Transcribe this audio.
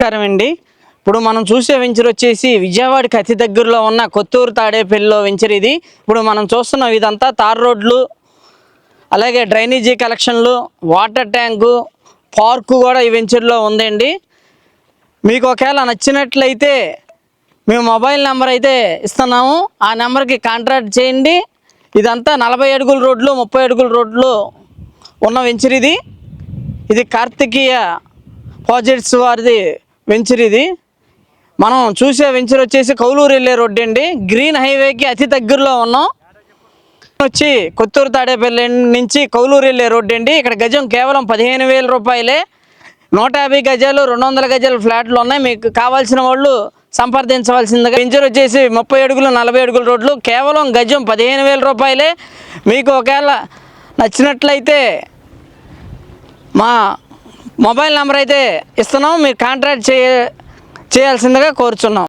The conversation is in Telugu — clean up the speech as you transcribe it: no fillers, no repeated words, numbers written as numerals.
నమస్కారం అండి. ఇప్పుడు మనం చూసే వెంచర్ వచ్చేసి విజయవాడకి అతి దగ్గరలో ఉన్న కొత్తూరు తాడేపల్లిలో వెంచర్ ఇది. ఇప్పుడు మనం చూస్తున్నాం ఇదంతా తార్ రోడ్లు, అలాగే డ్రైనేజీ కలెక్షన్లు, వాటర్ ట్యాంకు, పార్కు కూడా ఈ వెంచర్లో ఉందండి. మీకు ఒకవేళ నచ్చినట్లయితే మేము మొబైల్ నెంబర్ అయితే ఇస్తున్నాము, ఆ నెంబర్కి కాంటాక్ట్ చేయండి. ఇదంతా 40 అడుగుల రోడ్లు, 30 అడుగుల రోడ్లు ఉన్న వెంచర్ ఇది. ఇది కార్తికేయ ప్రాజెక్ట్స్ వారిది వెంచర్ ఇది. మనం చూసే వెంచర్ వచ్చేసి కౌలూరు వెళ్ళే రోడ్డు అండి. గ్రీన్ హైవేకి అతి దగ్గరలో ఉన్నాం. వచ్చి కొత్తూరు తాడేపల్లి నుంచి కౌలూరు వెళ్ళే రోడ్డు అండి. ఇక్కడ గజం కేవలం 15,000 రూపాయలే. 150 గజాలు, 200 గజాలు ఫ్లాట్లు ఉన్నాయి. మీకు కావాల్సిన వాళ్ళు సంప్రదించవలసిందిగా. వెంచర్ వచ్చేసి 30 అడుగులు, 40 అడుగుల రోడ్లు, కేవలం గజం 15,000 రూపాయలే. మీకు ఒకవేళ నచ్చినట్లయితే మా మొబైల్ నెంబర్ అయితే ఇస్తున్నాం, మీరు కాంటాక్ట్ చేయాల్సిందిగా కోరుచున్నాం.